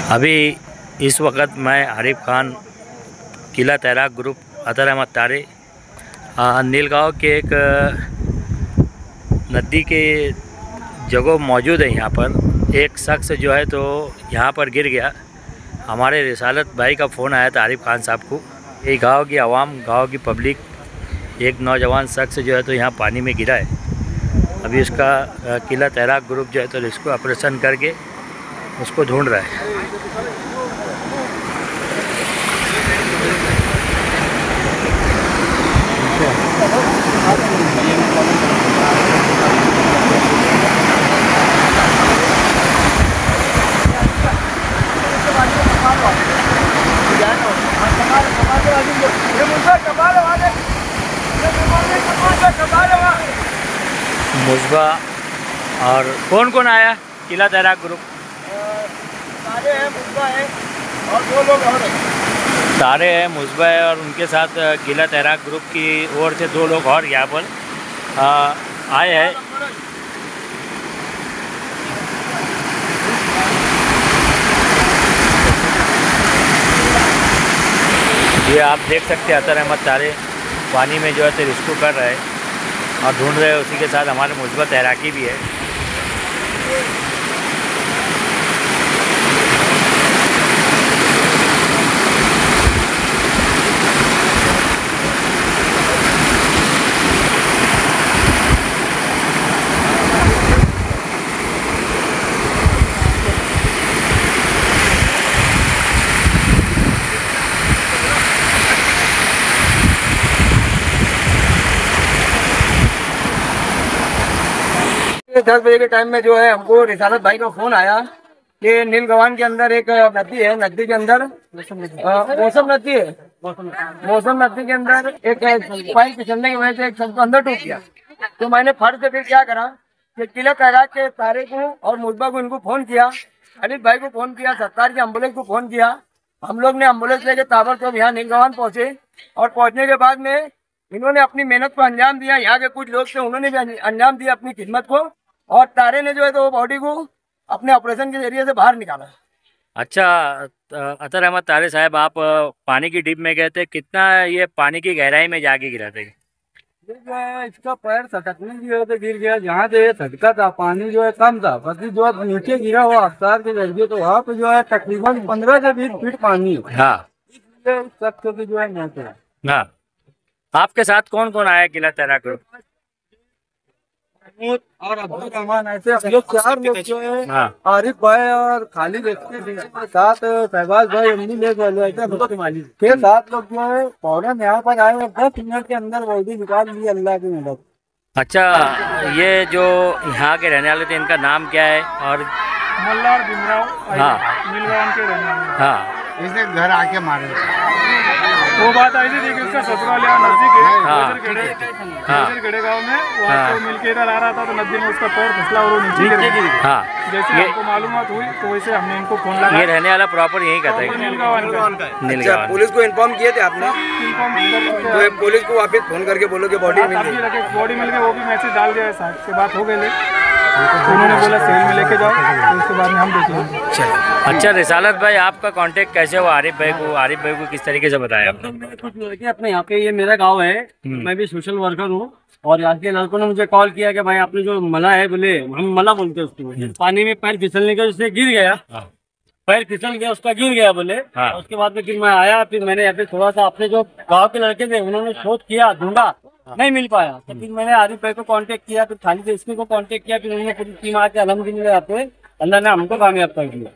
अभी इस वक्त मैं आरिफ खान किला तैराक ग्रुप अतर अहमद तारे नीलगांव के एक नदी के जगह मौजूद है। यहाँ पर एक शख्स जो है तो यहाँ पर गिर गया। हमारे रिसालत भाई का फ़ोन आया था आरिफ खान साहब को। ये गांव की आवाम, गांव की पब्लिक, एक नौजवान शख्स जो है तो यहाँ पानी में गिरा है। अभी उसका किला तैराक ग्रुप जो है तो इसको ऑपरेशन करके उसको ढूंढ रहा है। मुस्बा और कौन कौन आया किला तैराक ग्रुप? तारे हैं, मुस्बा है और दो लोग और हैं। तारे हैं, मुस्बा है और उनके साथ किला तैराक ग्रुप की ओर से दो लोग और यहाँ पर आए हैं। ये आप देख सकते हैं अतर अहमद तारे पानी में जो है तो रेस्क्यू कर रहे हैं और ढूंढ रहे हैं। उसी के साथ हमारे मुस्बा तैराकी भी है। दस बजे के टाइम में जो है हमको रिसालत भाई का फोन आया कि नीलगवान के अंदर एक नदी है, नदी के अंदर मौसम नदी है, मौसम नदी के अंदर एक पाइप फिसलने की वजह से एक शख्स अंदर डूब गया। तो मैंने फर्ज से फिर क्या करा कि किला तैराक के तारे को और मुस्बा को इनको फोन किया, अनिल भाई को फोन किया, सत्तार की एम्बुलेंस को फोन किया। हम लोग ने एम्बुलेंस लेके ताबड़तोड़ यहाँ नीलगवान पहुंचे और पहुंचने के बाद में इन्होंने अपनी मेहनत को अंजाम दिया। यहाँ के कुछ लोग थे, उन्होंने भी अंजाम दिया अपनी खिदमत को और तारे ने जो है तो वो बॉडी को अपने ऑपरेशन के जरिए से बाहर निकाला। अच्छा अतर अहमद तारे साहब, आप पानी की डिप में गए थे, कितना ये पानी की गहराई में जाके गिरा थे? इसका पैर सटकने की वजह से गिर गया। जहाँ से सटका था पानी जो है कम था, बल्कि जो नीचे गिरा हुआ अफ्तार के जरिए तो वहाँ पे जो है तकरीबन 15 से 20 फीट पानी है। हाँ, शख्स की जो है नीचे। हाँ, आपके साथ कौन कौन आया किला तैराक ग्रुप? और अब्दुल रहमान, ऐसे हम लोग 4 लोग जो है। हाँ। आरिफ भाई और खालिद साथ शहबाज भाई अम्मी ले गए के 7 लोग जो है फौरन यहाँ पर आए और 10 मिनट के अंदर बॉडी निकाल ली अल्लाह की मदद। अच्छा, ये जो यहाँ के रहने वाले थे इनका नाम क्या है? और मल्लार भीमराव, हाँ, नीलगांव के रहने वाले। हाँ, इसे घर आके मारे वो बात आई थी कि उसका ससुराल यहाँ नजदीक है, गड़े गाँव में। वहाँ से मिलके इधर आ रहा था तो नदी में उसका पैर फिसला और वो नीचे गिर गया। हाँ, जैसे हमको मालूमात हुई तो वैसे हमने इनको फोन लगाया। ये रहने वाला प्रॉपर यहीं का था? नीलगांव। पुलिस को इन्फॉर्म किए थे आपने? तो पुलिस को वापस फोन करके बोलो कि बॉडी मिल गई। बॉडी मिल गई, वो भी मैसेज डाल दिया है, साहब से बात हो गई। तो उन्होंने बोला सिविल में लेके जाओ, तो उसके बाद में हम देखेंगे। चलो, अच्छा रिसालत भाई, आपका कांटेक्ट कैसे हुआ आरिफ भाई को? आरिफ भाई को किस तरीके से बताया आपने? कुछ लड़के अपने यहाँ पे, ये मेरा गांव है, मैं भी सोशल वर्कर हूँ और यहाँ के लड़कों ने मुझे कॉल किया कि भाई आपने जो मला है, बोले हम मला बोलते हैं उसको, पानी में पैर फिसलने का उससे गिर गया, पैर फिसल गया, उसका गिर गया बोले। उसके बाद में फिर मैं आया, फिर मैंने यहाँ पे थोड़ा सा अपने जो गाँव के लड़के थे उन्होंने शोध किया, ढूंढा, नहीं मिल पाया। तो फिर मैंने आरिफ भाई को कांटेक्ट किया, फिर खालिद इसको कांटेक्ट किया, फिर उन्होंने पूरी टीम आके अल्हम्दुलिल्लाह अल्लाह ने हमको कामयाब कर दिया।